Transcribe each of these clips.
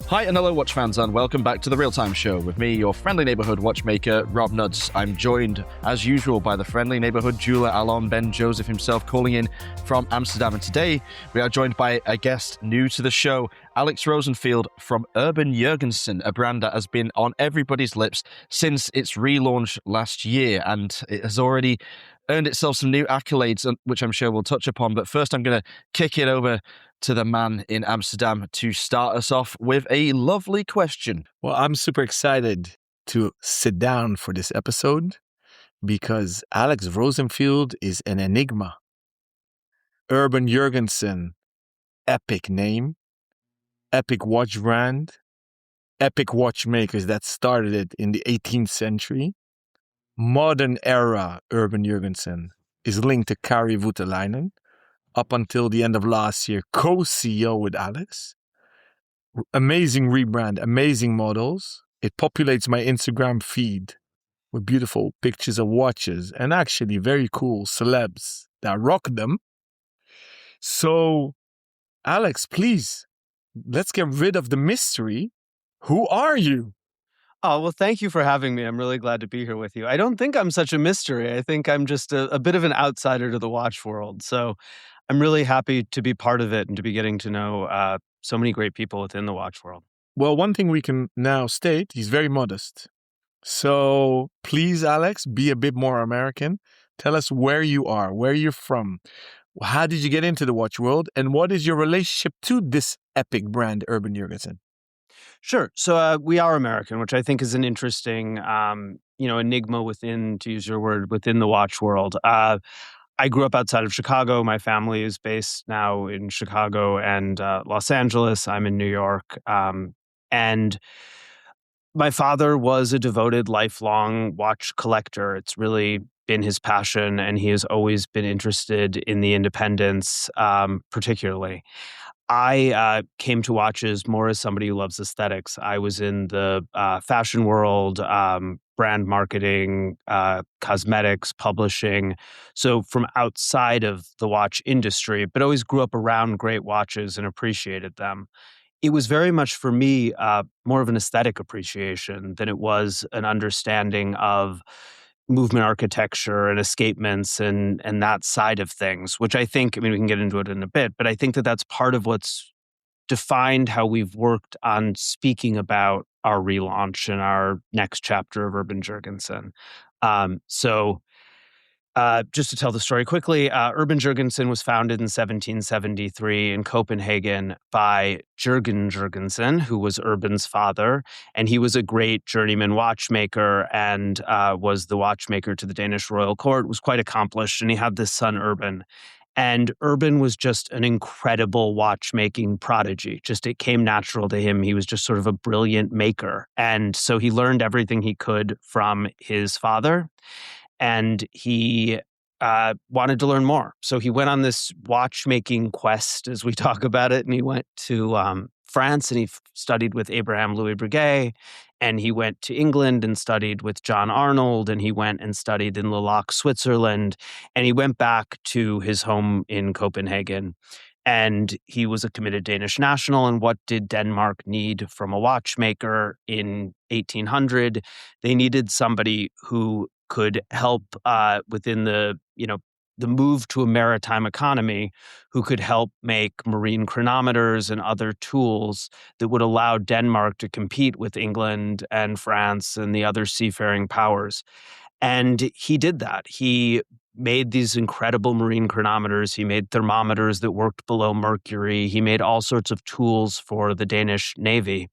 Hi and hello, watch fans, and welcome back to the Real Time Show with me, your friendly neighborhood watchmaker, Rob Nuds. I'm joined, as usual, by the friendly neighborhood jeweler, Alon Ben Joseph himself, calling in from Amsterdam. And today, we are joined by a guest new to the show, Alex Rosenfield from Urban Jurgensen, a brand that has been on everybody's lips since its relaunch last year, and it has already earned itself some new accolades, which I'm sure we'll touch upon. But first, I'm going to kick it over to the man in Amsterdam to start us off with a lovely question. Well, I'm super excited to sit down for this episode because Alex Rosenfield is an enigma. Urban Jurgensen, epic name, epic watch brand, epic watchmakers that started it in the 18th century. Modern era Urban Jurgensen is linked to Kari Voutilainen. Up until the end of last year, co-CEO with Alex. Amazing rebrand, amazing models. It populates my Instagram feed with beautiful pictures of watches and actually very cool celebs that rock them. So, Alex, please, let's get rid of the mystery. Who are you? Oh, well, thank you for having me. I'm really glad to be here with you. I don't think I'm such a mystery. I think I'm just a bit of an outsider to the watch world. So I'm really happy to be part of it and to be getting to know so many great people within the watch world. Well, one thing we can now state, he's very modest. So please, Alex, be a bit more American. Tell us where you are, where you're from. How did you get into the watch world? And what is your relationship to this epic brand, Urban Jurgensen? Sure. So we are American, which I think is an interesting, enigma within, to use your word, within the watch world. I grew up outside of Chicago. My family is based now in Chicago and Los Angeles. I'm in New York. And my father was a devoted, lifelong watch collector. It's really been his passion, and he has always been interested in the independents, particularly. I came to watches more as somebody who loves aesthetics. I was in the fashion world, brand marketing, cosmetics, publishing. So from outside of the watch industry, but always grew up around great watches and appreciated them. It was very much for me more of an aesthetic appreciation than it was an understanding of movement architecture and escapements and that side of things, which I think, we can get into it in a bit, but I think that that's part of what's defined how we've worked on speaking about our relaunch and our next chapter of Urban Jurgensen. Just to tell the story quickly, Urban Jurgensen was founded in 1773 in Copenhagen by Jurgensen, who was Urban's father, and he was a great journeyman watchmaker and was the watchmaker to the Danish royal court, was quite accomplished, and he had this son, Urban. And Urban was just an incredible watchmaking prodigy. Just it came natural to him. He was just sort of a brilliant maker. And so he learned everything he could from his father. And he wanted to learn more. So he went on this watchmaking quest, as we talk about it, and he went to France and he studied with Abraham Louis Breguet, and he went to England and studied with John Arnold, and he went and studied in Lalac, Switzerland, and he went back to his home in Copenhagen. And he was a committed Danish national. And what did Denmark need from a watchmaker in 1800? They needed somebody who could help within the move to a maritime economy, who could help make marine chronometers and other tools that would allow Denmark to compete with England and France and the other seafaring powers. And he did that. He made these incredible marine chronometers. He made thermometers that worked below mercury. He made all sorts of tools for the Danish Navy.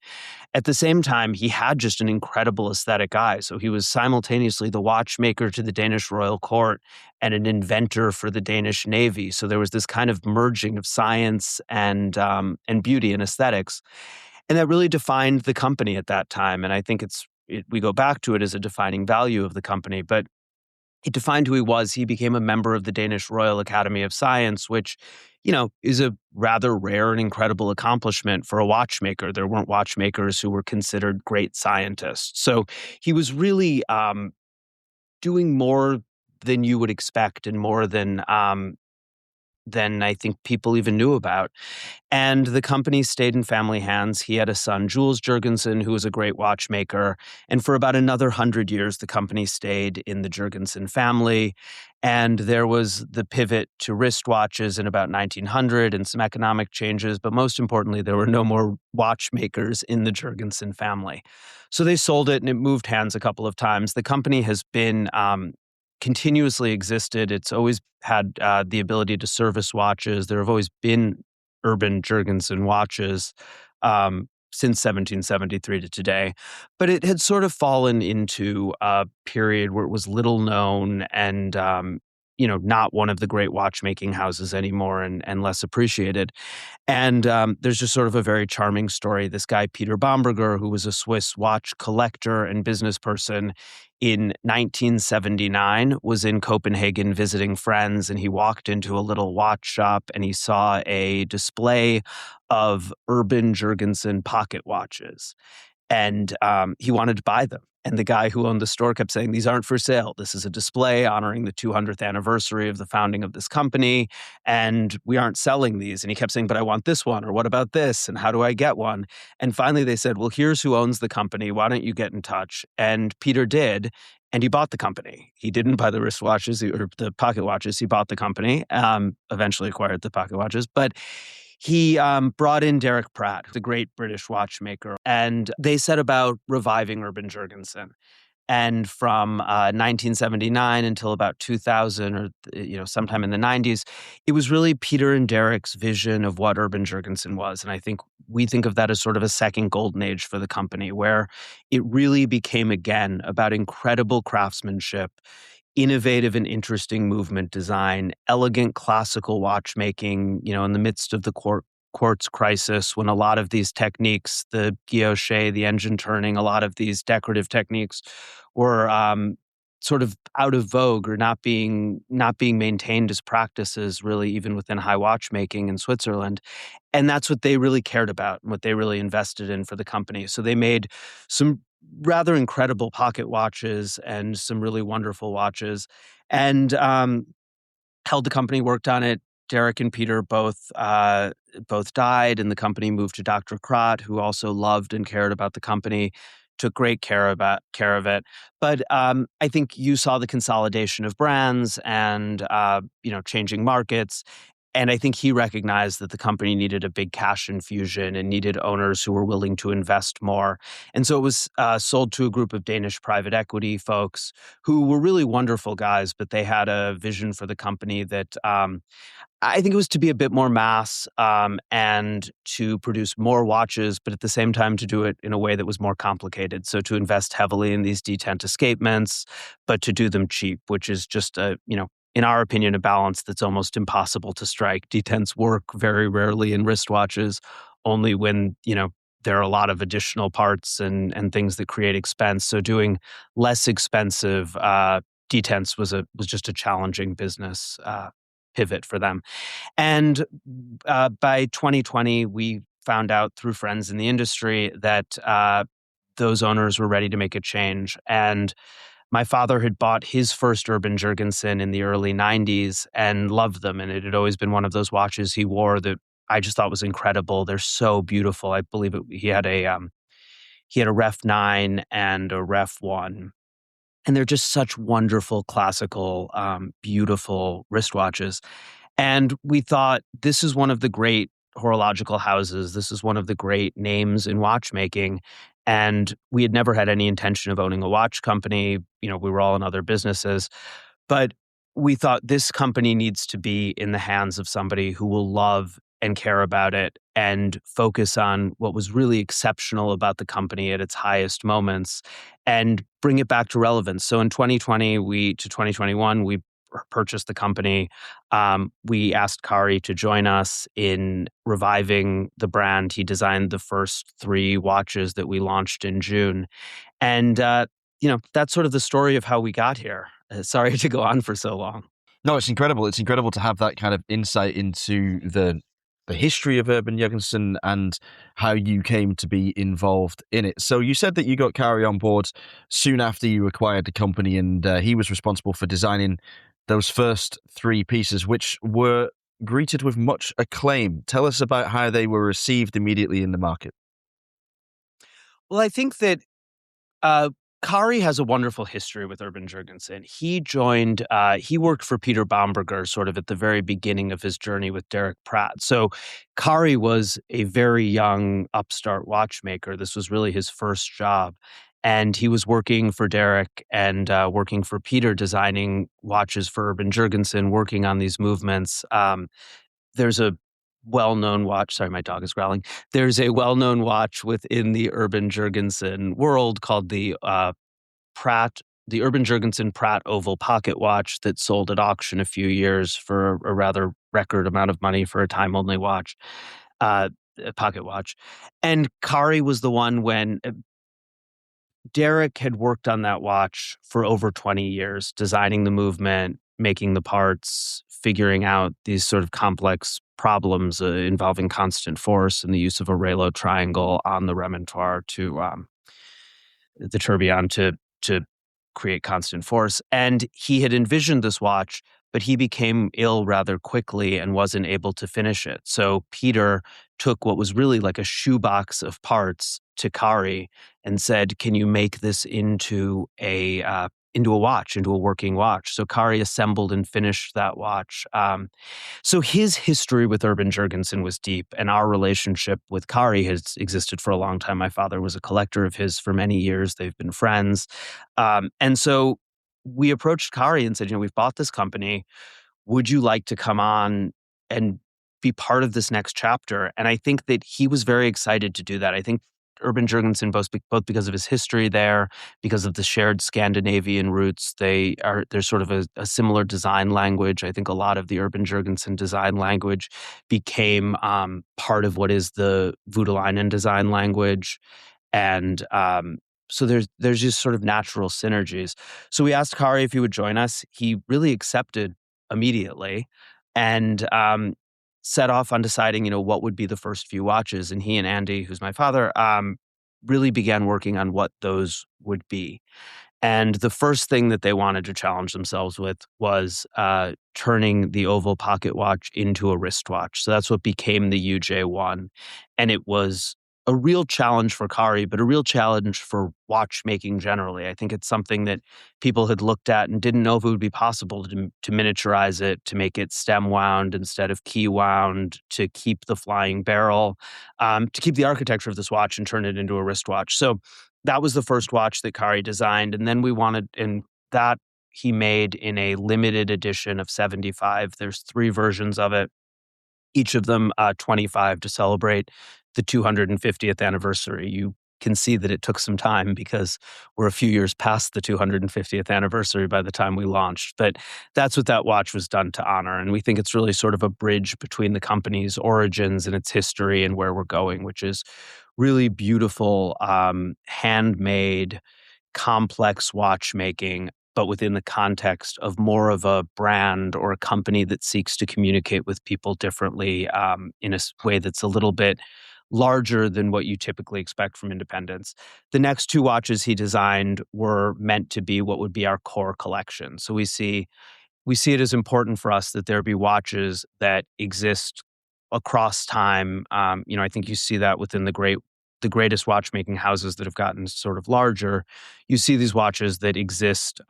At the same time, he had just an incredible aesthetic eye. So he was simultaneously the watchmaker to the Danish royal court and an inventor for the Danish Navy. So there was this kind of merging of science and beauty and aesthetics. And that really defined the company at that time. And I think we go back to it as a defining value of the company. But it defined who he was. He became a member of the Danish Royal Academy of Science, which, is a rather rare and incredible accomplishment for a watchmaker. There weren't watchmakers who were considered great scientists. So he was really doing more than you would expect and more than than I think people even knew about. And the company stayed in family hands. He had a son, Jules Jurgensen, who was a great watchmaker. And for about another 100 years, the company stayed in the Jurgensen family. And there was the pivot to wristwatches in about 1900 and some economic changes. But most importantly, there were no more watchmakers in the Jurgensen family. So they sold it and it moved hands a couple of times. The company has been continuously existed. It's always had the ability to service watches. There have always been Urban Jurgensen watches since 1773 to today. But it had sort of fallen into a period where it was little known and, not one of the great watchmaking houses anymore and less appreciated. And there's just sort of a very charming story. This guy, Peter Bamberger, who was a Swiss watch collector and business person in 1979, was in Copenhagen visiting friends, and he walked into a little watch shop and he saw a display of Urban Jurgensen pocket watches. And he wanted to buy them. And the guy who owned the store kept saying, "These aren't for sale. This is a display honoring the 200th anniversary of the founding of this company, and we aren't selling these." And he kept saying, "But I want this one, or what about this, and how do I get one?" And finally they said, "Well, here's who owns the company. Why don't you get in touch?" And Peter did, and he bought the company. He didn't buy the wristwatches or the pocket watches. He bought the company, eventually acquired the pocket watches. But he brought in Derek Pratt, the great British watchmaker, and they set about reviving Urban Jurgensen. And from 1979 until about 2000, or sometime in the 90s, it was really Peter and Derek's vision of what Urban Jurgensen was. And I think we think of that as sort of a second golden age for the company, where it really became again about incredible craftsmanship, innovative and interesting movement design, elegant classical watchmaking, in the midst of the quartz crisis, when a lot of these techniques, the guilloche, the engine turning, a lot of these decorative techniques were sort of out of vogue or not being maintained as practices, really, even within high watchmaking in Switzerland. And that's what they really cared about and what they really invested in for the company. So they made some rather incredible pocket watches and some really wonderful watches, and held the company, worked on it. Derek and Peter both died, and the company moved to Dr. Krott, who also loved and cared about the company, took great care of it. But I think you saw the consolidation of brands and changing markets. And I think he recognized that the company needed a big cash infusion and needed owners who were willing to invest more. And so it was sold to a group of Danish private equity folks who were really wonderful guys, but they had a vision for the company that I think it was to be a bit more mass and to produce more watches, but at the same time to do it in a way that was more complicated. So to invest heavily in these detent escapements, but to do them cheap, which is just in our opinion, a balance that's almost impossible to strike. Detents work very rarely in wristwatches, only when, there are a lot of additional parts and things that create expense. So doing less expensive detents was just a challenging business pivot for them. And by 2020, we found out through friends in the industry that those owners were ready to make a change. And my father had bought his first Urban Jurgensen in the early 90s and loved them. And it had always been one of those watches he wore that I just thought was incredible. They're so beautiful. I believe he had a Ref 9 and a Ref 1. And they're just such wonderful, classical, beautiful wristwatches. And we thought, this is one of the great horological houses. This is one of the great names in watchmaking. And we had never had any intention of owning a watch company. We were all in other businesses. But we thought this company needs to be in the hands of somebody who will love and care about it and focus on what was really exceptional about the company at its highest moments and bring it back to relevance. So in 2020 to 2021, we purchased the company. We asked Kari to join us in reviving the brand. He designed the first 3 watches that we launched in June. And, that's sort of the story of how we got here. Sorry to go on for so long. No, it's incredible. It's incredible to have that kind of insight into the history of Urban Jurgensen and how you came to be involved in it. So you said that you got Kari on board soon after you acquired the company, and he was responsible for designing those first 3 pieces, which were greeted with much acclaim. Tell us about how they were received immediately in the market. Well, I think that Kari has a wonderful history with Urban Jurgensen. He worked for Peter Baumberger sort of at the very beginning of his journey with Derek Pratt. So Kari was a very young upstart watchmaker. This was really his first job. And he was working for Derek and working for Peter, designing watches for Urban Jurgensen, working on these movements. There's a well-known watch. Sorry, my dog is growling. There's a well-known watch within the Urban Jurgensen world called the Urban Jurgensen Pratt Oval Pocket Watch that sold at auction a few years for a rather record amount of money for a time-only watch, a pocket watch. And Kari was the one when Derek had worked on that watch for over 20 years, designing the movement, making the parts, figuring out these sort of complex problems involving constant force and the use of a Rayleigh triangle on the remontoire to the tourbillon to create constant force. And he had envisioned this watch, but he became ill rather quickly and wasn't able to finish it. So Peter took what was really like a shoebox of parts to Kari and said, "Can you make this into a watch, into a working watch?" So Kari assembled and finished that watch. So his history with Urban Jurgensen was deep, and our relationship with Kari has existed for a long time. My father was a collector of his for many years. They've been friends. And so we approached Kari and said, we've bought this company. Would you like to come on and be part of this next chapter? And I think that he was very excited to do that. I think Urban Jurgensen, both because of his history there, because of the shared Scandinavian roots, there's sort of a similar design language. I think a lot of the Urban Jurgensen design language became part of what is the Voutilainen design language. And so there's just sort of natural synergies. So we asked Kari if he would join us. He really accepted immediately and set off on deciding, what would be the first few watches. And he and Andy, who's my father, really began working on what those would be. And the first thing that they wanted to challenge themselves with was turning the oval pocket watch into a wristwatch. So that's what became the UJ1. And it was a real challenge for Kari, but a real challenge for watchmaking generally. I think it's something that people had looked at and didn't know if it would be possible to miniaturize it, to make it stem wound instead of key wound, to keep the flying barrel, to keep the architecture of this watch and turn it into a wristwatch. So that was the first watch that Kari designed. And then that he made in a limited edition of 75. There's 3 versions of it, each of them 25 to celebrate the 250th anniversary. You can see that it took some time because we're a few years past the 250th anniversary by the time we launched. But that's what that watch was done to honor. And we think it's really sort of a bridge between the company's origins and its history and where we're going, which is really beautiful, handmade, complex watchmaking, but within the context of more of a brand or a company that seeks to communicate with people differently in a way that's a little bit larger than what you typically expect from independents. The next 2 watches he designed were meant to be what would be our core collection. So we see it as important for us that there be watches that exist across time. I think you see that within the greatest watchmaking houses that have gotten sort of larger. You see these watches that exist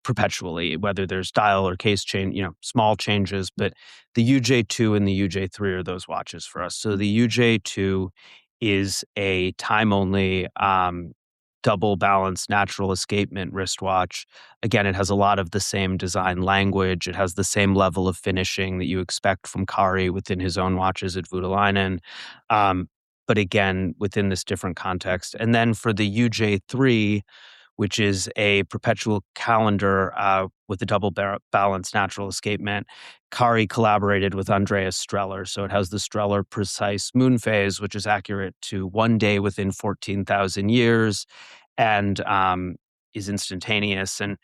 perpetually, whether there's dial or case change, small changes. But the UJ2 and the UJ3 are those watches for us. So the UJ2 is a time-only double balance natural escapement wristwatch. Again, it has a lot of the same design language. It has the same level of finishing that you expect from Kari within his own watches at Voutilainen. But again, within this different context. And then for the UJ3, which is a perpetual calendar with a double balanced natural escapement, Kari collaborated with Andreas Streller. So it has the Streller precise moon phase, which is accurate to 1 day within 14,000 years and is instantaneous. And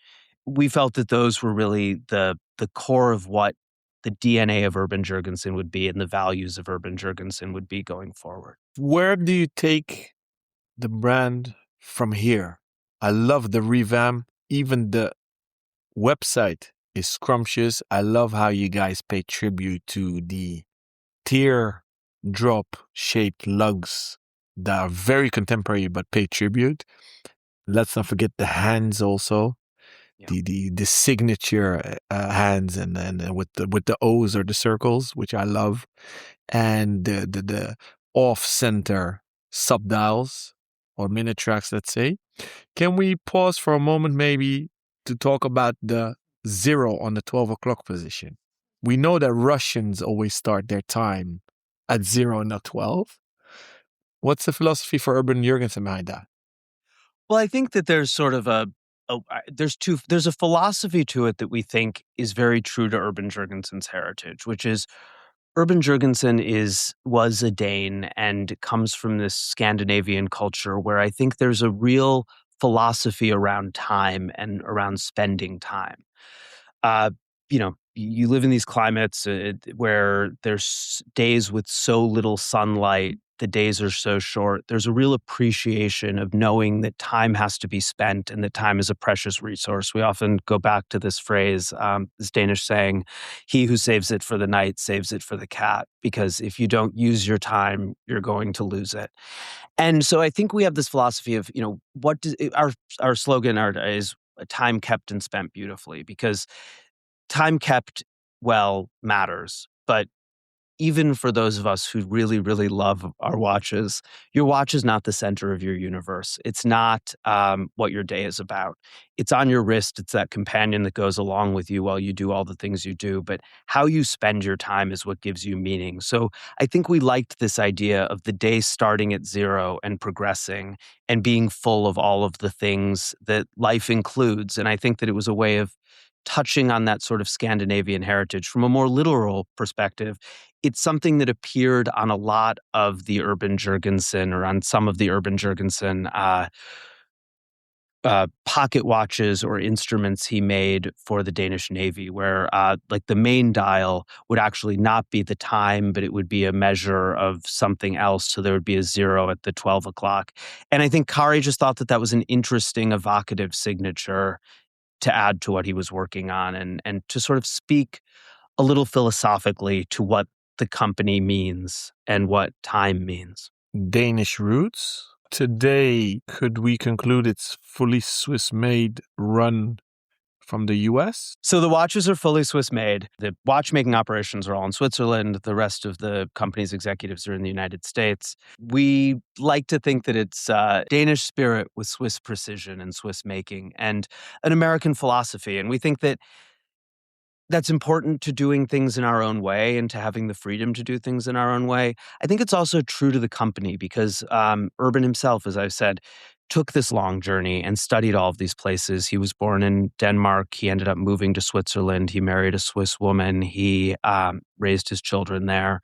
we felt that those were really the core of what the DNA of Urban Jurgensen would be and the values of Urban Jurgensen would be going forward. Where do you take the brand from here? I love the revamp, even the website is scrumptious. I love how you guys pay tribute to the teardrop shaped lugs that are very contemporary but pay tribute. Let's not forget the hands also. Yeah. The signature hands and with the O's or the circles, which I love, and the off center subdials or minute tracks, let's say. Can we pause for a moment maybe to talk about the 0 on the 12 o'clock position? We know that Russians always start their time at 0 and not 12. What's the philosophy for Urban Jurgensen behind that? Well, I think that there's sort of there's a philosophy to it that we think is very true to Urban Jurgensen's heritage, which is Urban Jurgensen was a Dane and comes from this Scandinavian culture where I think there's a real philosophy around time and around spending time. Uh, you live in these climates where there's days with so little sunlight, the days are so short. There's a real appreciation of knowing that time has to be spent and that time is a precious resource. We often go back to this phrase, this Danish saying, "He who saves it for the night saves it for the cat," because if you don't use your time, you're going to lose it. And so I think we have this philosophy of, what does our slogan is time kept and spent beautifully, because time kept well matters. But even for those of us who really, really love our watches, your watch is not the center of your universe. It's not what your day is about. It's on your wrist. It's that companion that goes along with you while you do all the things you do. But how you spend your time is what gives you meaning. So I think we liked this idea of the day starting at 0 and progressing and being full of all of the things that life includes. And I think that it was a way of touching on that sort of Scandinavian heritage from a more literal perspective. It's something that appeared on a lot of the Urban Jurgensen, or on some of the Urban Jurgensen pocket watches or instruments he made for the Danish Navy, where like the main dial would actually not be the time, but it would be a measure of something else. So there would be a 0 at the 12 o'clock. And I think Kari just thought that that was an interesting, evocative signature to add to what he was working on, and to sort of speak a little philosophically to what the company means and what time means. Danish roots. Today, could we conclude it's fully Swiss made, run from the US? So the watches are fully Swiss made. The watchmaking operations are all in Switzerland. The rest of the company's executives are in the United States. We like to think that it's Danish spirit with Swiss precision and Swiss making and an American philosophy. And we think that that's important to doing things in our own way and to having the freedom to do things in our own way. I think it's also true to the company because Urban himself, as I've said, took this long journey and studied all of these places. He was born in Denmark. He ended up moving to Switzerland. He married a Swiss woman. He raised his children there.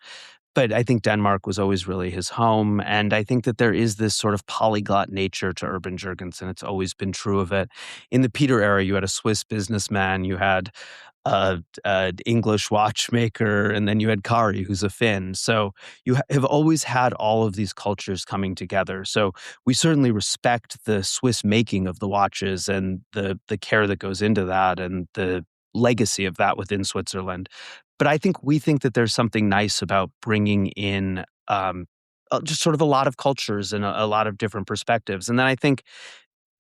But I think Denmark was always really his home. And I think that there is this sort of polyglot nature to Urban Jurgensen. It's always been true of it. In the Peter era, you had a Swiss businessman, you had an English watchmaker, and then you had Kari, who's a Finn. So you have always had all of these cultures coming together. So we certainly respect the Swiss making of the watches and the care that goes into that and the legacy of that within Switzerland. But I think we think that there's something nice about bringing in just sort of a lot of cultures and a lot of different perspectives. And then I think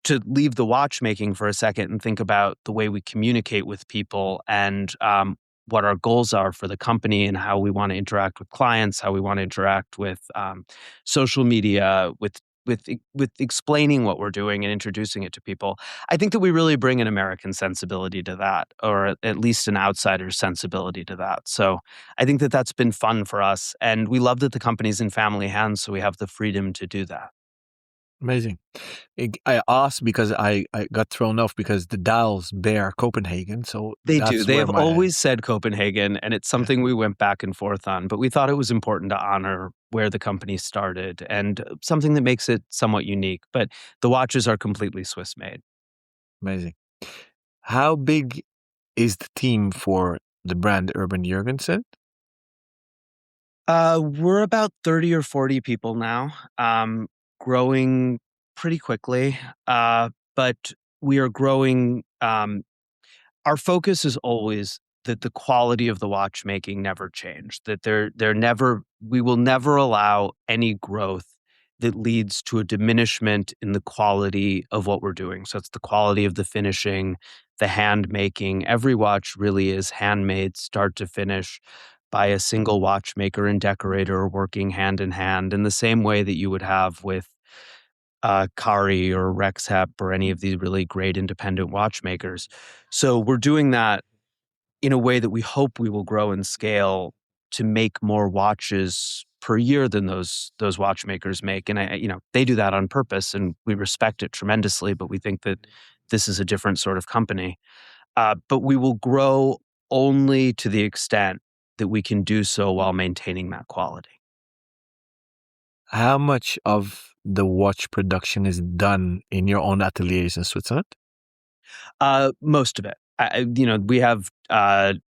to leave the watchmaking for a second and think about the way we communicate with people and what our goals are for the company and how we want to interact with clients, how we want to interact with social media, with explaining what we're doing and introducing it to people. I think that we really bring an American sensibility to that, or at least an outsider's sensibility to that. So I think that that's been fun for us, and we love that the company's in family hands, so we have the freedom to do that. Amazing. I asked because I got thrown off because the dials bear Copenhagen. So They that's do. They where have my always said Copenhagen, and it's something we went back and forth on. But we thought it was important to honor where the company started and something that makes it somewhat unique. But the watches are completely Swiss made. amazing. How big is the team for the brand Urban Jurgensen? We're about 30 or 40 people now, growing pretty quickly. But we are growing Our focus is always that the quality of the watchmaking never change, that we will never allow any growth that leads to a diminishment in the quality of what we're doing. So it's the quality of the finishing, the hand making. Every watch really is handmade start to finish by a single watchmaker and decorator working hand in hand in the same way that you would have with Kari or Rex Hep or any of these really great independent watchmakers. So we're doing that in a way that we hope we will grow and scale to make more watches per year than those watchmakers make. And they do that on purpose, and we respect it tremendously. But we think that this is a different sort of company. But we will grow only to the extent that we can do so while maintaining that quality. How much of the watch production is done in your own ateliers in Switzerland? Most of it. We have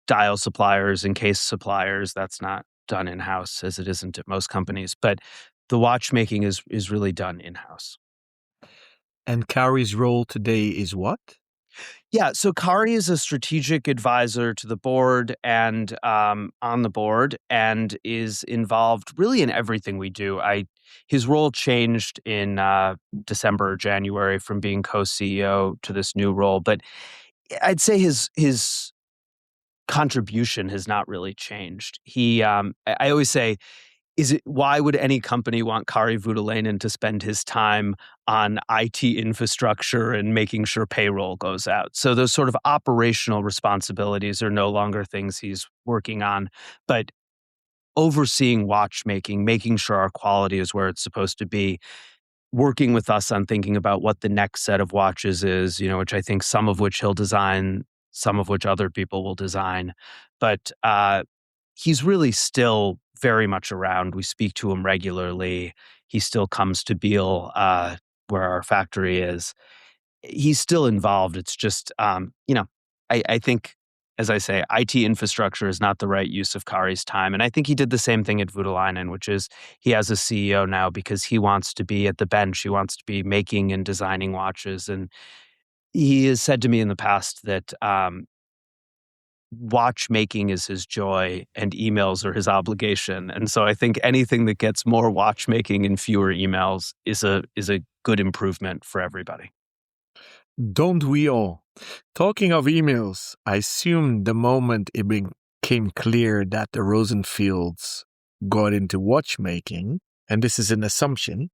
dial suppliers and case suppliers. That's not done in-house, as it isn't at most companies. But the watchmaking is really done in-house. And Kari's role today is what? Yeah, so Kari is a strategic advisor to the board and on the board, and is involved really in everything we do. His role changed in December or January from being co-CEO to this new role, but I'd say his contribution has not really changed. I always say, why would any company want Kari Voutilainen to spend his time on IT infrastructure and making sure payroll goes out? So those sort of operational responsibilities are no longer things he's working on, but overseeing watchmaking, making sure our quality is where it's supposed to be, working with us on thinking about what the next set of watches is, which I think some of which he'll design, some of which other people will design. But he's really still very much around. We speak to him regularly. He still comes to Beale, where our factory is. He's still involved. It's just, I think, as I say, IT infrastructure is not the right use of Kari's time. And I think he did the same thing at Voutilainen, which is he has a CEO now because he wants to be at the bench. He wants to be making and designing watches. And he has said to me in the past that watchmaking is his joy and emails are his obligation. And so I think anything that gets more watchmaking and fewer emails is a good improvement for everybody. Don't we all? Talking of emails, I assume the moment it became clear that the Rosenfields got into watchmaking, and this is an assumption,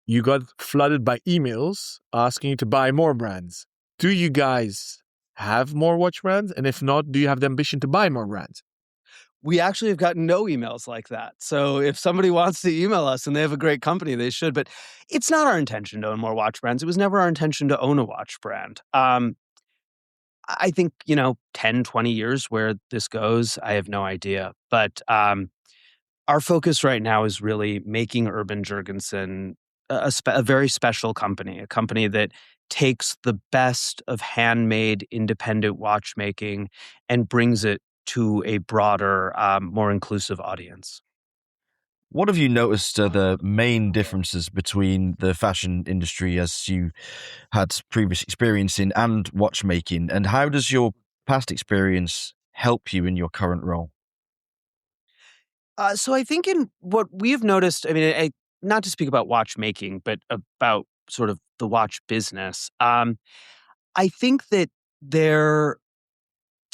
you got flooded by emails asking you to buy more brands. Do you guys have more watch brands? And if not, do you have the ambition to buy more brands? We actually have gotten no emails like that. So if somebody wants to email us and they have a great company, they should. But it's not our intention to own more watch brands. It was never our intention to own a watch brand. I think, 10, 20 years where this goes, I have no idea. But our focus right now is really making Urban Jurgensen a very special company, a company that takes the best of handmade independent watchmaking and brings it to a broader, more inclusive audience. What have you noticed are the main differences between the fashion industry as you had previous experience in and watchmaking? And how does your past experience help you in your current role? So I think in what we've noticed, I mean, not to speak about watchmaking, but about sort of the watch business. I think that there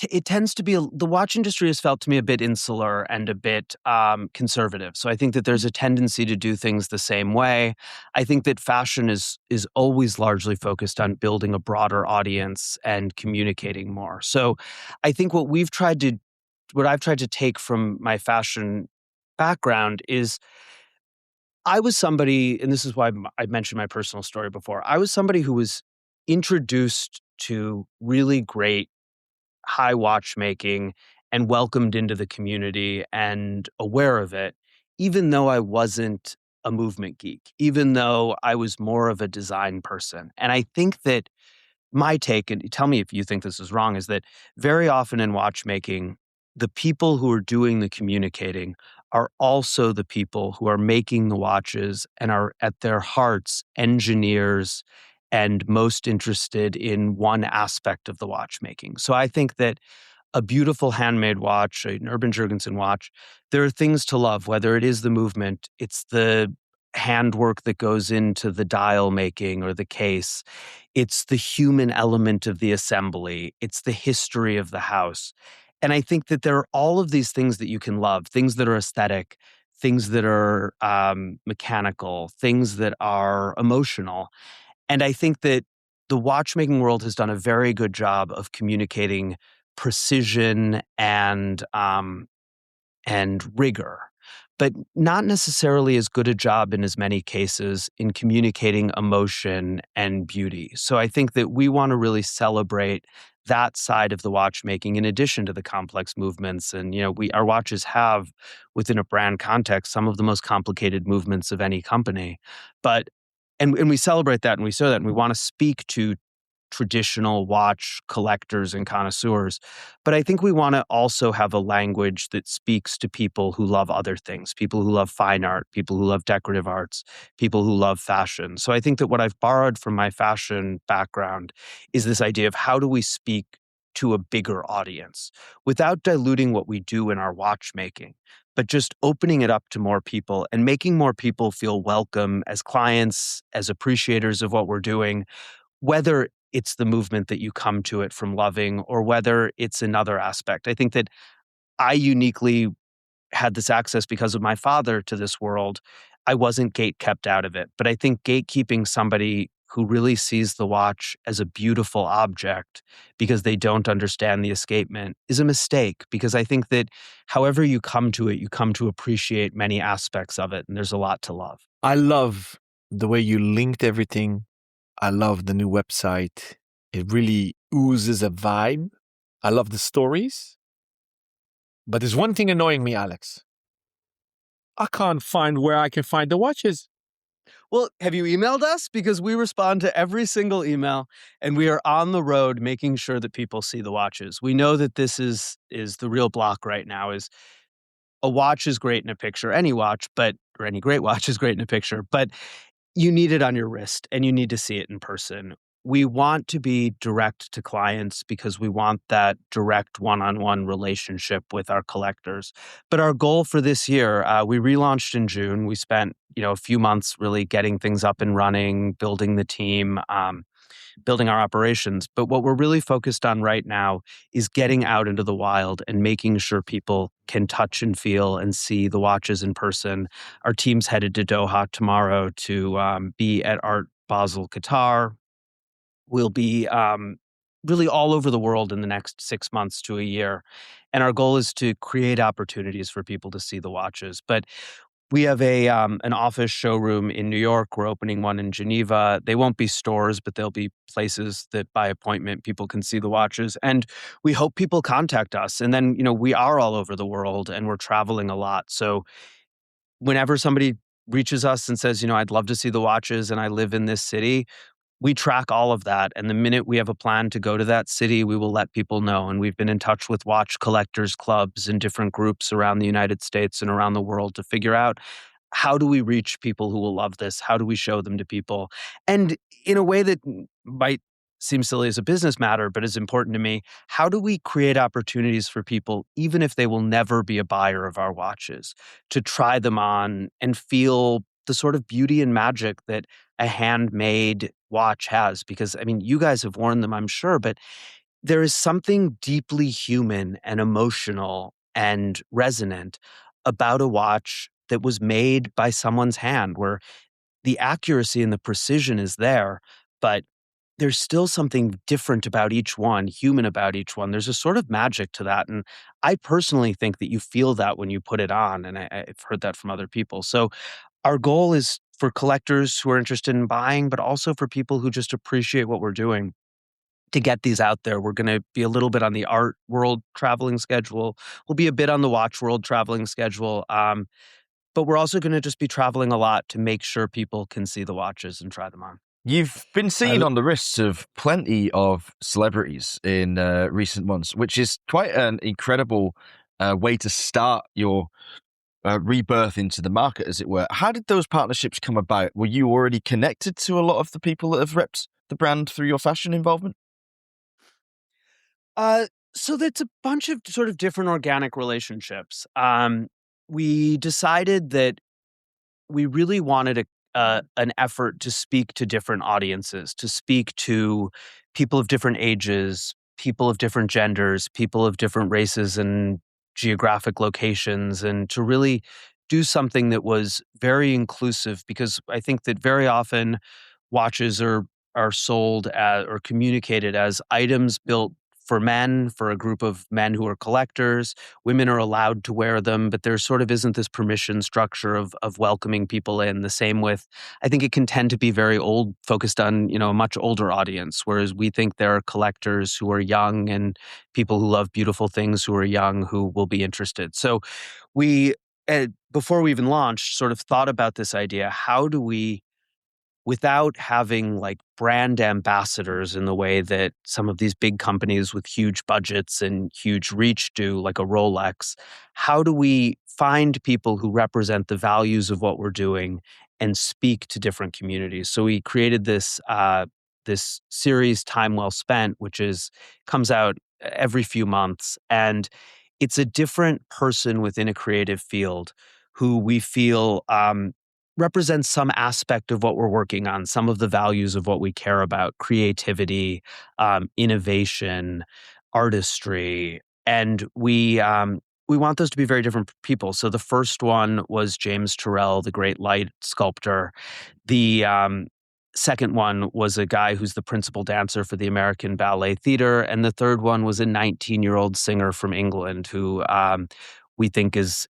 it tends to be the watch industry has felt to me a bit insular and a bit conservative. So I think that there's a tendency to do things the same way. I think that fashion is always largely focused on building a broader audience and communicating more. So I think what I've tried to take from my fashion background is I was somebody, and this is why I mentioned my personal story before. I was somebody who was introduced to really great high watchmaking and welcomed into the community and aware of it, even though I wasn't a movement geek, even though I was more of a design person. And I think that my take, and tell me if you think this is wrong, is that very often in watchmaking, the people who are doing the communicating are also the people who are making the watches and are at their hearts engineers and most interested in one aspect of the watchmaking. So I think that a beautiful handmade watch, an Urban Jurgensen watch, there are things to love, whether it is the movement, it's the handwork that goes into the dial making or the case, it's the human element of the assembly, it's the history of the house. And I think that there are all of these things that you can love, things that are aesthetic, things that are mechanical, things that are emotional. And I think that the watchmaking world has done a very good job of communicating precision and rigor, but not necessarily as good a job in as many cases in communicating emotion and beauty. So I think that we want to really celebrate that side of the watchmaking in addition to the complex movements. And, our watches have, within a brand context, some of the most complicated movements of any company. But and we celebrate that and we show that and we want to speak to traditional watch collectors and connoisseurs. But I think we want to also have a language that speaks to people who love other things, people who love fine art, people who love decorative arts, people who love fashion. So I think that what I've borrowed from my fashion background is this idea of how do we speak to a bigger audience without diluting what we do in our watchmaking, but just opening it up to more people and making more people feel welcome as clients, as appreciators of what we're doing, whether it's the movement that you come to it from loving or whether it's another aspect. I think that I uniquely had this access because of my father to this world. I wasn't gate kept out of it, but I think gatekeeping somebody who really sees the watch as a beautiful object because they don't understand the escapement is a mistake, because I think that however you come to it, you come to appreciate many aspects of it, and there's a lot to love. I love the way you linked everything. I love the new website. It really oozes a vibe. I love the stories. But there's one thing annoying me, Alex. I can't find where I can find the watches. Well, have you emailed us? Because we respond to every single email, and we are on the road making sure that people see the watches. We know that this is the real block right now. Is a watch is great in a picture, any watch, or any great watch is great in a picture, but you need it on your wrist and you need to see it in person. We want to be direct to clients because we want that direct one-on-one relationship with our collectors. But our goal for this year, we relaunched in June. We spent, a few months really getting things up and running, building the team, building our operations. But what we're really focused on right now is getting out into the wild and making sure people can touch and feel and see the watches in person. Our team's headed to Doha tomorrow to be at Art Basel, Qatar. We'll be really all over the world in the next 6 months to a year. And our goal is to create opportunities for people to see the watches. But we have an office showroom in New York. We're opening one in Geneva. They won't be stores, but they'll be places that by appointment people can see the watches. And we hope people contact us. And then, we are all over the world and we're traveling a lot. So whenever somebody reaches us and says, I'd love to see the watches and I live in this city, we track all of that. And the minute we have a plan to go to that city, we will let people know. And we've been in touch with watch collectors clubs and different groups around the United States and around the world to figure out, how do we reach people who will love this? How do we show them to people? And in a way that might seem silly as a business matter, but is important to me, how do we create opportunities for people, even if they will never be a buyer of our watches, to try them on and feel the sort of beauty and magic that a handmade watch has? Because, you guys have worn them, I'm sure, but there is something deeply human and emotional and resonant about a watch that was made by someone's hand, where the accuracy and the precision is there, but there's still something different about each one, human about each one. There's a sort of magic to that. And I personally think that you feel that when you put it on. And I've heard that from other people. So our goal is for collectors who are interested in buying, but also for people who just appreciate what we're doing, to get these out there. We're going to be a little bit on the art world traveling schedule. We'll be a bit on the watch world traveling schedule. But we're also going to just be traveling a lot to make sure people can see the watches and try them on. You've been seen on the wrists of plenty of celebrities in recent months, which is quite an incredible way to start your rebirth into the market, as it were. How did those partnerships come about? Were you already connected to a lot of the people that have repped the brand through your fashion involvement? So that's a bunch of sort of different organic relationships. We decided that we really wanted an effort to speak to different audiences, to speak to people of different ages, people of different genders, people of different races and geographic locations, and to really do something that was very inclusive. Because I think that very often watches are sold as, or communicated as items built for men, for a group of men who are collectors. Women are allowed to wear them, but there sort of isn't this permission structure of welcoming people in. The same with, I think it can tend to be very old, focused on, a much older audience, whereas we think there are collectors who are young and people who love beautiful things who are young who will be interested. So we, before we even launched, sort of thought about this idea: how do we, without having like brand ambassadors in the way that some of these big companies with huge budgets and huge reach do, like a Rolex, how do we find people who represent the values of what we're doing and speak to different communities? So we created this series, Time Well Spent, which comes out every few months, and it's a different person within a creative field who we feel represents some aspect of what we're working on, some of the values of what we care about: creativity, innovation, artistry. And we want those to be very different people. So the first one was James Turrell, the great light sculptor. The second one was a guy who's the principal dancer for the American Ballet Theater. And the third one was a 19-year-old singer from England who we think is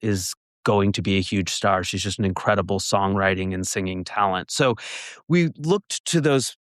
going to be a huge star. She's just an incredible songwriting and singing talent. So we looked to those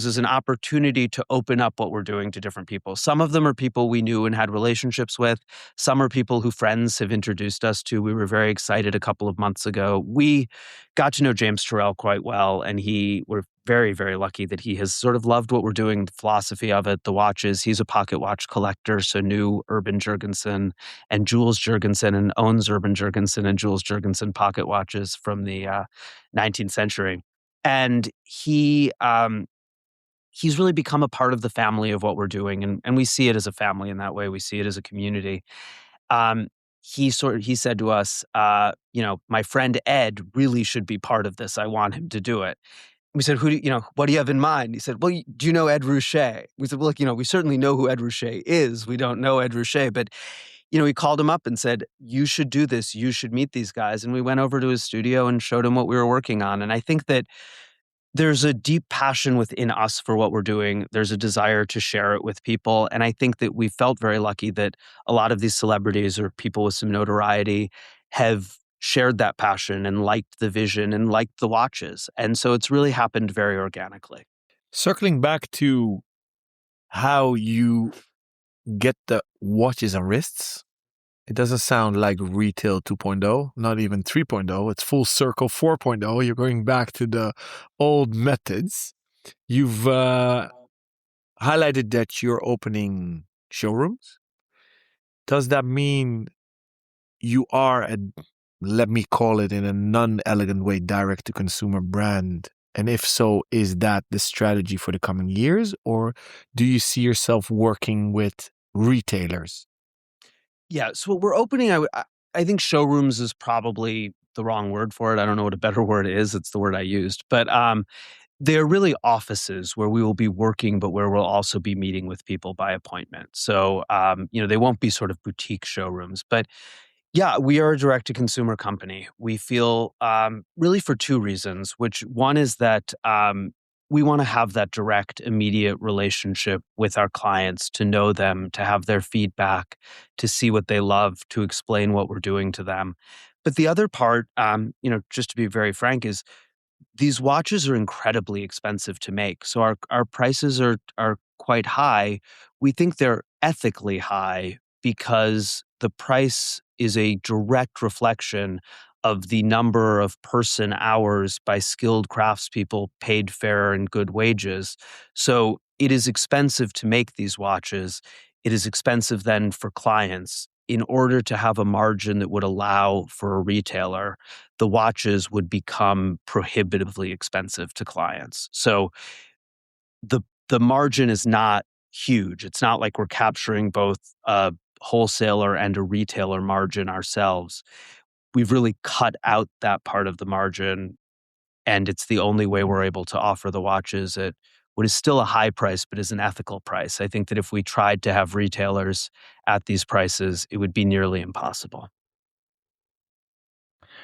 as an opportunity to open up what we're doing to different people. Some of them are people we knew and had relationships with. Some are people who friends have introduced us to. We were very excited a couple of months ago. We got to know James Turrell quite well, and we're very, very lucky that he has sort of loved what we're doing, the philosophy of it, the watches. He's a pocket watch collector, so knew Urban Jurgensen and Jules Jurgensen, and owns Urban Jurgensen and Jules Jurgensen pocket watches from the 19th century. And he's really become a part of the family of what we're doing, and we see it as a family in that way. We see it as a community. Um, he said to us, my friend Ed really should be part of this. I want him to do it. We said, what do you have in mind? He said, well, do you know Ed Ruscha? We said, well, look, we certainly know who Ed Ruscha is. We don't know Ed Ruscha, but he called him up and said, you should do this. You should meet these guys. And we went over to his studio and showed him what we were working on. And I think that there's a deep passion within us for what we're doing. There's a desire to share it with people. And I think that we felt very lucky that a lot of these celebrities or people with some notoriety have shared that passion and liked the vision and liked the watches. And so it's really happened very organically. Circling back to how you get the watches and wrists, it doesn't sound like retail 2.0, not even 3.0. It's full circle 4.0. You're going back to the old methods. You've highlighted that you're opening showrooms. Does that mean you are, let me call it in a non-elegant way, direct-to-consumer brand? And if so, is that the strategy for the coming years? Or do you see yourself working with retailers? Yeah, so what we're opening, I think showrooms is probably the wrong word for it. I don't know what a better word is. It's the word I used. But they're really offices where we will be working, but where we'll also be meeting with people by appointment. So, they won't be sort of boutique showrooms. But yeah, we are a direct-to-consumer company. We feel really for two reasons, which one is that we want to have that direct, immediate relationship with our clients, to know them, to have their feedback, to see what they love, to explain what we're doing to them. But the other part, just to be very frank, is these watches are incredibly expensive to make. So our prices are quite high. We think they're ethically high because the price is a direct reflection of the number of person hours by skilled craftspeople paid fair and good wages. So it is expensive to make these watches. It is expensive then for clients. In order to have a margin that would allow for a retailer, the watches would become prohibitively expensive to clients. So the margin is not huge. It's not like we're capturing both a wholesaler and a retailer margin ourselves. We've really cut out that part of the margin, and it's the only way we're able to offer the watches at what is still a high price, but is an ethical price. I think that if we tried to have retailers at these prices, it would be nearly impossible.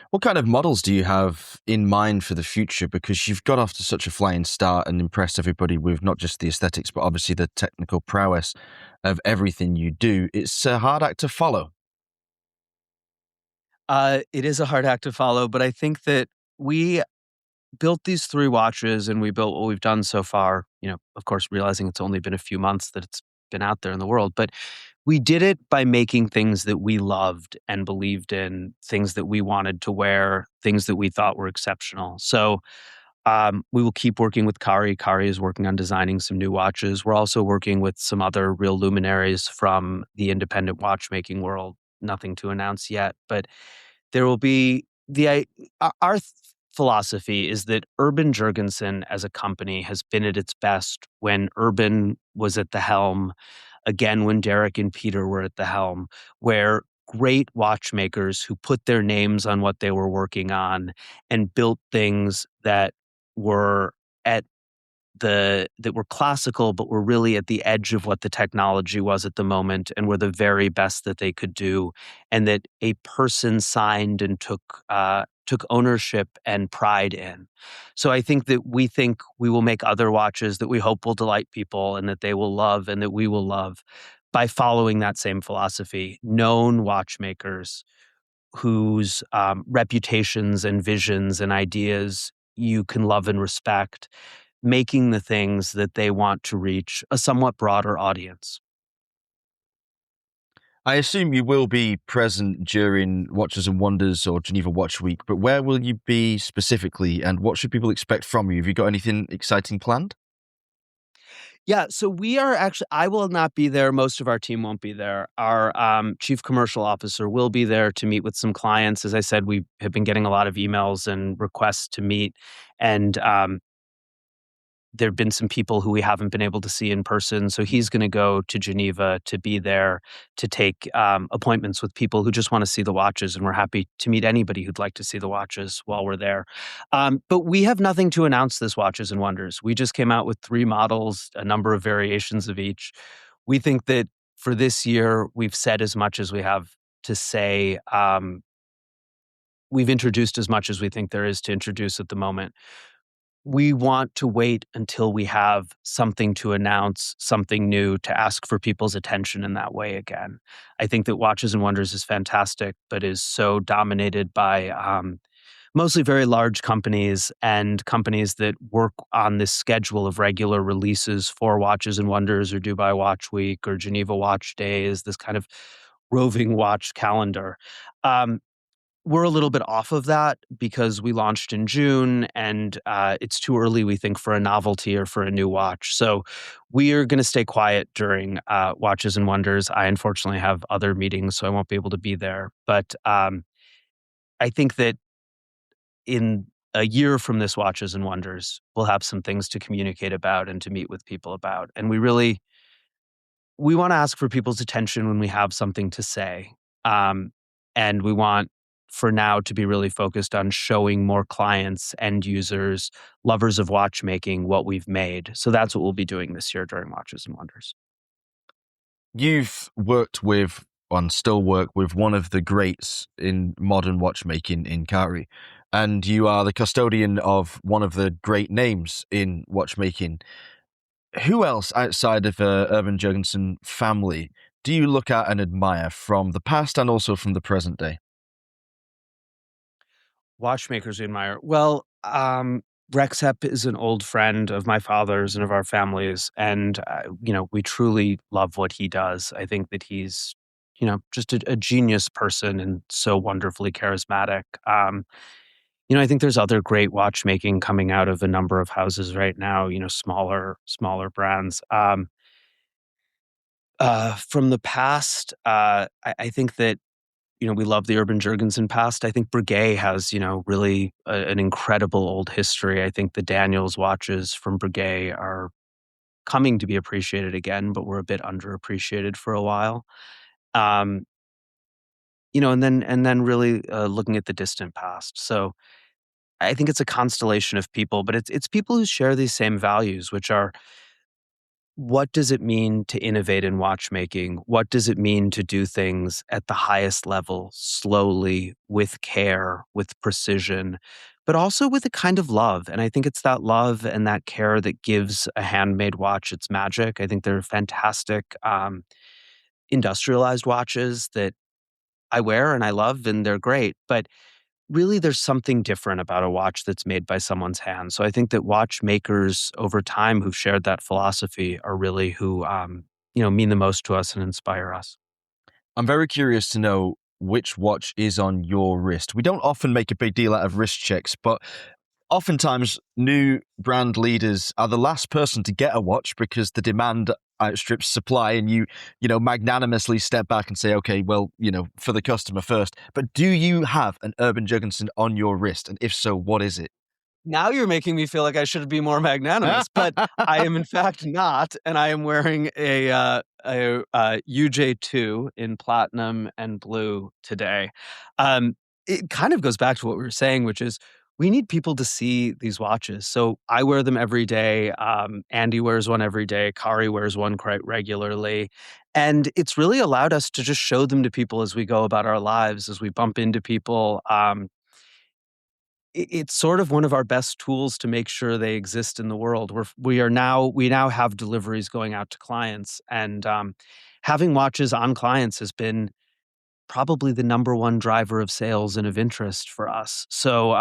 What kind of models do you have in mind for the future? Because you've got off to such a flying start and impressed everybody with not just the aesthetics, but obviously the technical prowess of everything you do. It's a hard act to follow. It is a hard act to follow, but I think that we built these 3 watches and we built what we've done so far, of course, realizing it's only been a few months that it's been out there in the world, but we did it by making things that we loved and believed in, things that we wanted to wear, things that we thought were exceptional. So we will keep working with Kari. Kari is working on designing some new watches. We're also working with some other real luminaries from the independent watchmaking world. Nothing to announce yet, but there will be our philosophy is that Urban Jurgensen as a company has been at its best when Urban was at the helm, again when Derek and Peter were at the helm, where great watchmakers who put their names on what they were working on and built things that were at that were classical, but were really at the edge of what the technology was at the moment and were the very best that they could do, and that a person signed and took ownership and pride in. So I think that we think we will make other watches that we hope will delight people and that they will love and that we will love by following that same philosophy. Known watchmakers whose reputations and visions and ideas you can love and respect, making the things that they want to reach a somewhat broader audience. I assume you will be present during Watches and Wonders or Geneva Watch Week, but where will you be specifically and what should people expect from you? Have you got anything exciting planned? Yeah, so we are actually, I will not be there. Most of our team won't be there. Our chief commercial officer will be there to meet with some clients. As I said, we have been getting a lot of emails and requests to meet. And there have been some people who we haven't been able to see in person. So he's going to go to Geneva to be there to take appointments with people who just want to see the watches. And we're happy to meet anybody who'd like to see the watches while we're there. But we have nothing to announce this Watches and Wonders. We just came out with 3 models, a number of variations of each. We think that for this year, we've said as much as we have to say. We've introduced as much as we think there is to introduce at the moment. We want to wait until we have something to announce, something new to ask for people's attention in that way again. I think that Watches and Wonders is fantastic, but is so dominated by mostly very large companies and companies that work on this schedule of regular releases for Watches and Wonders or Dubai Watch Week or Geneva Watch Days, this kind of roving watch calendar. Um, we're a little bit off of that because we launched in June and it's too early, we think, for a novelty or for a new watch. So we are going to stay quiet during Watches and Wonders. I unfortunately have other meetings, so I won't be able to be there. But I think that in a year from this Watches and Wonders, we'll have some things to communicate about and to meet with people about. And we want to ask for people's attention when we have something to say. And we want for now to be really focused on showing more clients, end users, lovers of watchmaking what we've made. So that's what we'll be doing this year during Watches and Wonders. You've worked with and still work with one of the greats in modern watchmaking in Kari, and you are the custodian of one of the great names in watchmaking. Who else outside of the Urban Jurgensen family do you look at and admire from the past and also from the present day? Watchmakers we admire. Well, Rexhep is an old friend of my father's and of our families, and we truly love what he does. I think that he's, just a genius person and so wonderfully charismatic. I think there's other great watchmaking coming out of a number of houses right now. Smaller brands. From the past, I think that we love the Urban Jurgensen past. I think Breguet has, really an incredible old history. I think the Daniels watches from Breguet are coming to be appreciated again, but were a bit underappreciated for a while. Um, and then really looking at the distant past. So I think it's a constellation of people, but it's people who share these same values, which are, what does it mean to innovate in watchmaking? What does it mean to do things at the highest level, slowly, with care, with precision, but also with a kind of love? And I think it's that love and that care that gives a handmade watch its magic. I think they're fantastic industrialized watches that I wear and I love, and they're great. But really, there's something different about a watch that's made by someone's hand. So I think that watchmakers over time who've shared that philosophy are really who mean the most to us and inspire us. I'm very curious to know which watch is on your wrist. We don't often make a big deal out of wrist checks, but oftentimes new brand leaders are the last person to get a watch because the demand outstrips supply, and you magnanimously step back and say, okay, well, for the customer first. But do you have an Urban Jurgensen on your wrist? And if so, what is it? Now you're making me feel like I should be more magnanimous, but I am in fact not, and I am wearing a UJ2 in platinum and blue today. It kind of goes back to what we were saying, which is we need people to see these watches. So I wear them every day. Andy wears one every day. Kari wears one quite regularly. And it's really allowed us to just show them to people as we go about our lives, as we bump into people. It's sort of one of our best tools to make sure they exist in the world. We now have deliveries going out to clients, and having watches on clients has been probably the number one driver of sales and of interest for us. So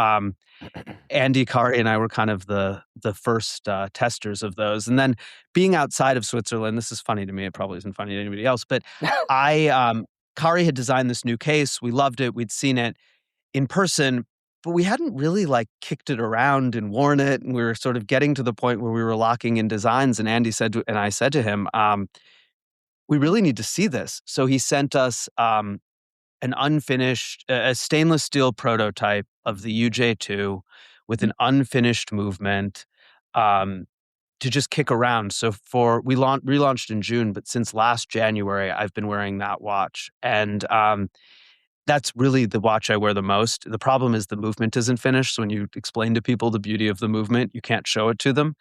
Andy, Kari, and I were kind of the first testers of those. And then being outside of Switzerland, this is funny to me. It probably isn't funny to anybody else, but Kari had designed this new case. We loved it. We'd seen it in person, but we hadn't really like kicked it around and worn it. And we were sort of getting to the point where we were locking in designs. And I said to him, we really need to see this. So he sent us an unfinished, a stainless steel prototype of the UJ2 with an unfinished movement to just kick around. So relaunched in June, but since last January, I've been wearing that watch. And that's really the watch I wear the most. The problem is the movement isn't finished. So when you explain to people the beauty of the movement, you can't show it to them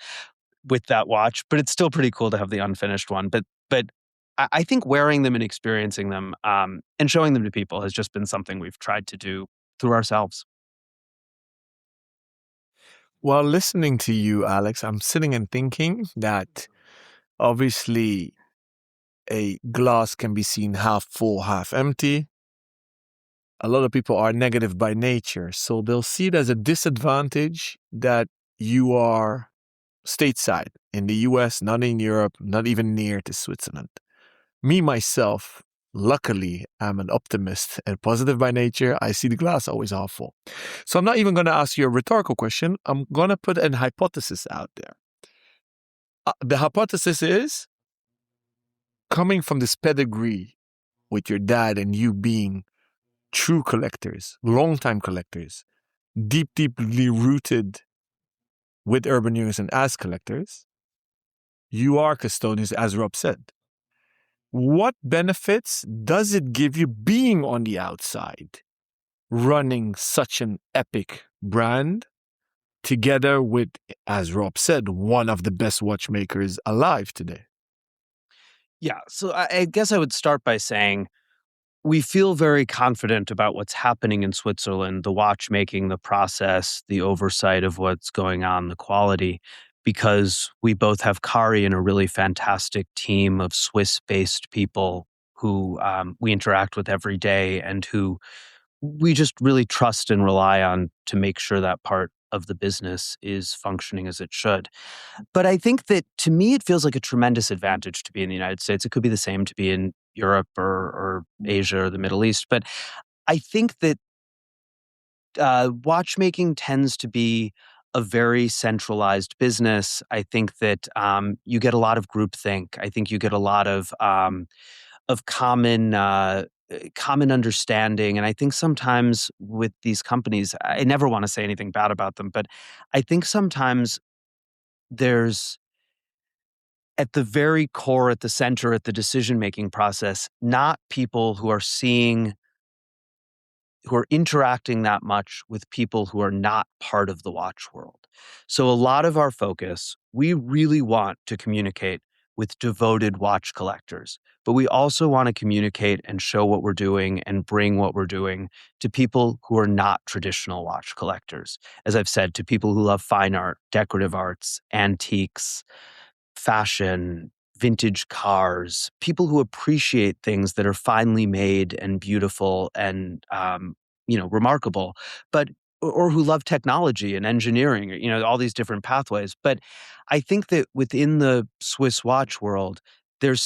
with that watch. But it's still pretty cool to have the unfinished one. But I think wearing them and experiencing them and showing them to people has just been something we've tried to do through ourselves. While listening to you, Alex, I'm sitting and thinking that obviously a glass can be seen half full, half empty. A lot of people are negative by nature, so they'll see it as a disadvantage that you are stateside in the US, not in Europe, not even near to Switzerland. Me, myself, luckily, I'm an optimist and positive by nature. I see the glass always half full. So I'm not even going to ask you a rhetorical question. I'm going to put an hypothesis out there. The hypothesis is, coming from this pedigree with your dad and you being true collectors, long-time collectors, deeply rooted with Urban Jurgensen as collectors, you are custodians, as Rob said. What benefits does it give you being on the outside, running such an epic brand together with, as Rob said, one of the best watchmakers alive today? Yeah. So I guess I would start by saying we feel very confident about what's happening in Switzerland, the watchmaking, the process, the oversight of what's going on, the quality, because we both have Kari and a really fantastic team of Swiss-based people who we interact with every day and who we just really trust and rely on to make sure that part of the business is functioning as it should. But I think that to me, it feels like a tremendous advantage to be in the United States. It could be the same to be in Europe or Asia or the Middle East. But I think that watchmaking tends to be a very centralized business. I think that you get a lot of groupthink. I think you get a lot of common understanding. And I think sometimes with these companies, I never want to say anything bad about them, but I think sometimes there's at the very core, at the center, at the decision-making process, not people who are interacting that much with people who are not part of the watch world. So a lot of our focus, we really want to communicate with devoted watch collectors, but we also want to communicate and show what we're doing and bring what we're doing to people who are not traditional watch collectors. As I've said, to people who love fine art, decorative arts, antiques, fashion, vintage cars, people who appreciate things that are finely made and beautiful and remarkable, but or who love technology and engineering, all these different pathways. But I think that within the Swiss watch world, there's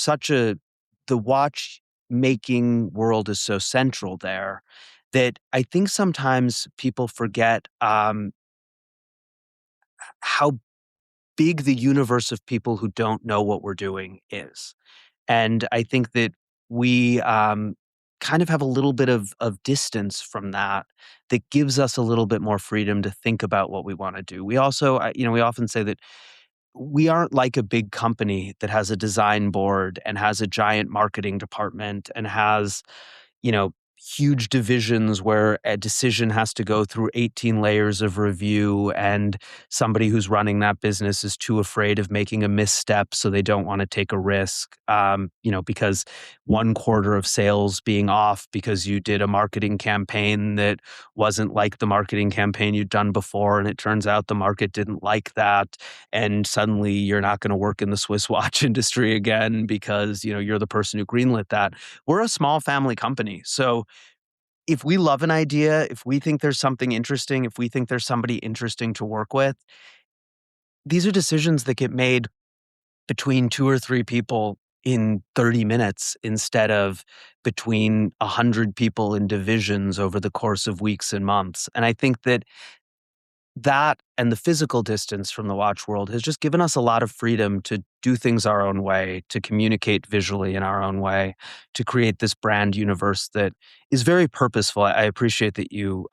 the watch making world is so central there that I think sometimes people forget how big the universe of people who don't know what we're doing is. And I think that we kind of have a little bit of distance from that that gives us a little bit more freedom to think about what we want to do. We also, we often say that we aren't like a big company that has a design board and has a giant marketing department and has you know, huge divisions where a decision has to go through 18 layers of review and somebody who's running that business is too afraid of making a misstep, so they don't want to take a risk, because one quarter of sales being off because you did a marketing campaign that wasn't like the marketing campaign you'd done before, and it turns out the market didn't like that, and suddenly you're not going to work in the Swiss watch industry again because, you're the person who greenlit that. We're a small family company. So if we love an idea, if we think there's something interesting, if we think there's somebody interesting to work with, these are decisions that get made between two or three people in 30 minutes instead of between 100 people in divisions over the course of weeks and months. And I think that and the physical distance from the watch world has just given us a lot of freedom to do things our own way, to communicate visually in our own way, to create this brand universe that is very purposeful. I appreciate that you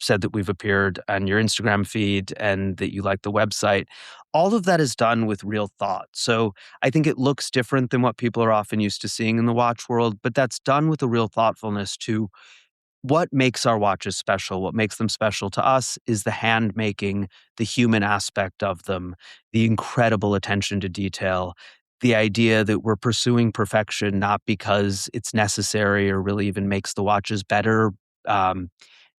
said that we've appeared on your Instagram feed and that you like the website. All of that is done with real thought. So I think it looks different than what people are often used to seeing in the watch world, but that's done with a real thoughtfulness to what makes our watches special, what makes them special to us is the hand making, the human aspect of them, the incredible attention to detail, the idea that we're pursuing perfection not because it's necessary or really even makes the watches better, um,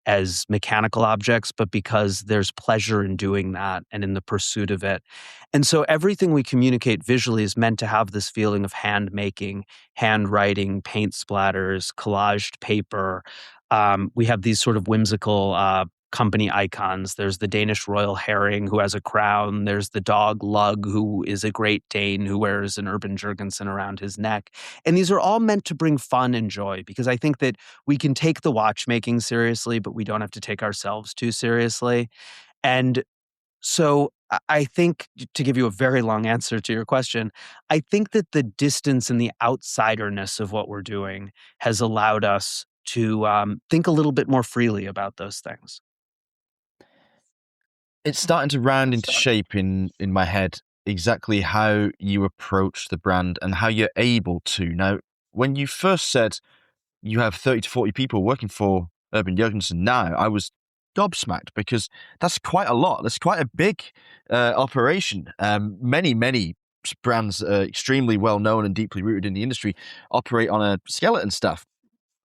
as mechanical objects, but because there's pleasure in doing that and in the pursuit of it. And so everything we communicate visually is meant to have this feeling of hand making, handwriting, paint splatters, collaged paper. We have these sort of whimsical company icons. There's the Danish royal herring who has a crown. There's the dog Lug, who is a Great Dane who wears an Urban Jurgensen around his neck. And these are all meant to bring fun and joy because I think that we can take the watchmaking seriously, but we don't have to take ourselves too seriously. And so I think, to give you a very long answer to your question, I think that the distance and the outsiderness of what we're doing has allowed us to think a little bit more freely about those things. It's starting to round into shape in my head exactly how you approach the brand and how you're able to. Now, when you first said you have 30 to 40 people working for Urban Jurgensen now, I was gobsmacked because that's quite a lot. That's quite a big operation. Many brands, extremely well known and deeply rooted in the industry, operate on a skeleton staff.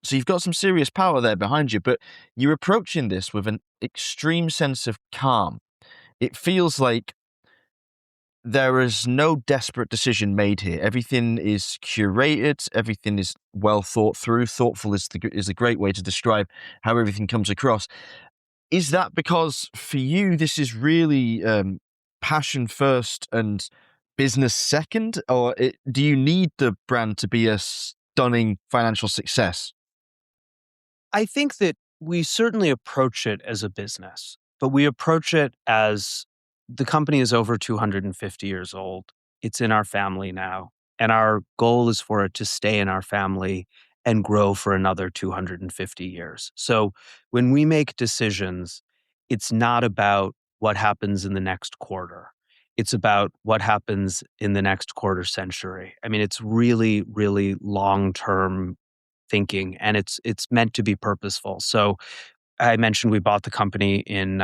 So you've got some serious power there behind you, but you're approaching this with an extreme sense of calm. It feels like there is no desperate decision made here. Everything is curated. Everything is well thought through. Thoughtful is a great way to describe how everything comes across. Is that because for you this is really passion first and business second, or do you need the brand to be a stunning financial success? I think that we certainly approach it as a business, but we approach it as the company is over 250 years old. It's in our family now. And our goal is for it to stay in our family and grow for another 250 years. So when we make decisions, it's not about what happens in the next quarter. It's about what happens in the next quarter century. I mean, it's really, really long-term thinking, and it's meant to be purposeful. So I mentioned we bought the company in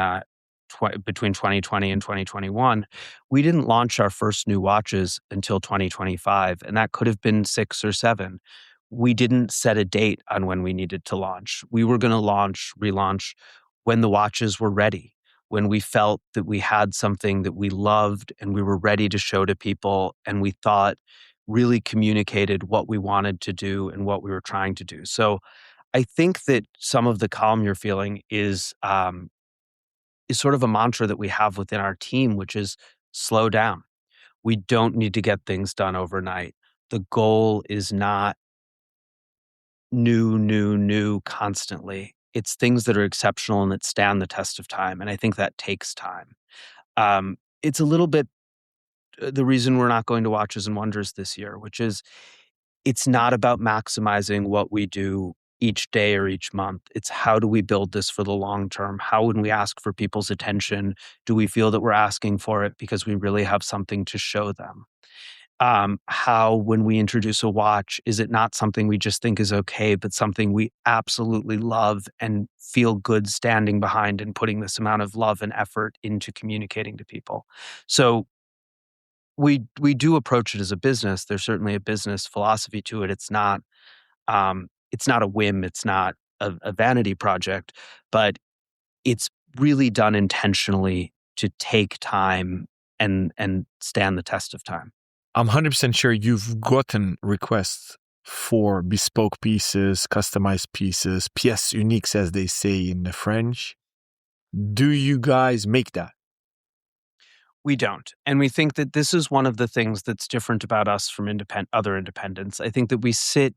between 2020 and 2021. We didn't launch our first new watches until 2025, and that could have been 6 or 7. We didn't set a date on when we needed to launch. We were going to relaunch when the watches were ready, when we felt that we had something that we loved and we were ready to show to people, and we thought really communicated what we wanted to do and what we were trying to do. So I think that some of the calm you're feeling is sort of a mantra that we have within our team, which is slow down. We don't need to get things done overnight. The goal is not new constantly. It's things that are exceptional and that stand the test of time. And I think that takes time. It's a little bit the reason we're not going to Watches and Wonders this year, which is it's not about maximizing what we do each day or each month. It's how do we build this for the long term? How, when we ask for people's attention, do we feel that we're asking for it because we really have something to show them? How, when we introduce a watch, is it not something we just think is okay, but something we absolutely love and feel good standing behind and putting this amount of love and effort into communicating to people? So we do approach it as a business. There's certainly a business philosophy to it. It's not a whim. It's not a vanity project, but it's really done intentionally to take time and stand the test of time. I'm 100% sure you've gotten requests for bespoke pieces, customized pieces, pièces uniques, as they say in the French. Do you guys make that? We don't. And we think that this is one of the things that's different about us from other independents. I think that we see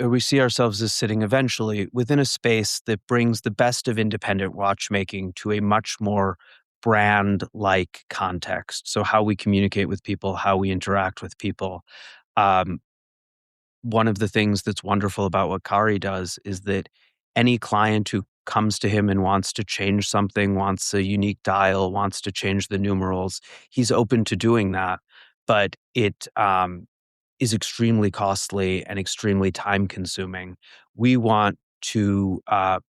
ourselves as sitting eventually within a space that brings the best of independent watchmaking to a much more brand-like context. So how we communicate with people, how we interact with people. One of the things that's wonderful about what Kari does is that any client who comes to him and wants to change something, wants a unique dial, wants to change the numerals, he's open to doing that. But it is extremely costly and extremely time consuming. We want to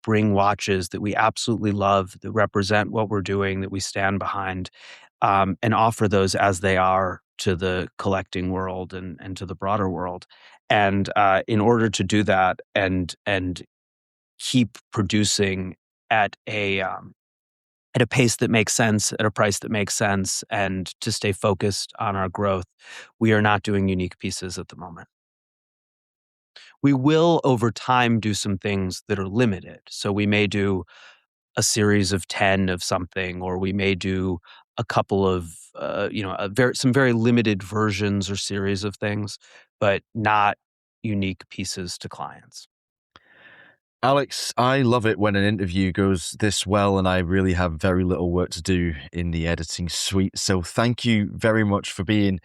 bring watches that we absolutely love, that represent what we're doing, that we stand behind, and offer those as they are to the collecting world and to the broader world. And in order to do that and keep producing at a pace that makes sense, at a price that makes sense, and to stay focused on our growth, we are not doing unique pieces at the moment. We will, over time, do some things that are limited. So we may do a series of 10 of something, or we may do a couple of, some very limited versions or series of things, but not unique pieces to clients. Alex, I love it when an interview goes this well and I really have very little work to do in the editing suite. So thank you very much for being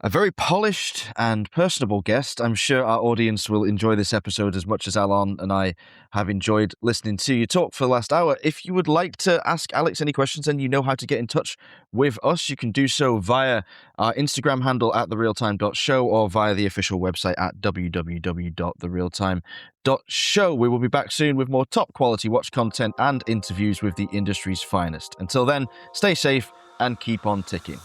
a very polished and personable guest. I'm sure our audience will enjoy this episode as much as Alon and I have enjoyed listening to you talk for the last hour. If you would like to ask Alex any questions and you know how to get in touch with us, you can do so via our Instagram handle at therealtime.show or via the official website at www.therealtime.show. We will be back soon with more top quality watch content and interviews with the industry's finest. Until then, stay safe and keep on ticking.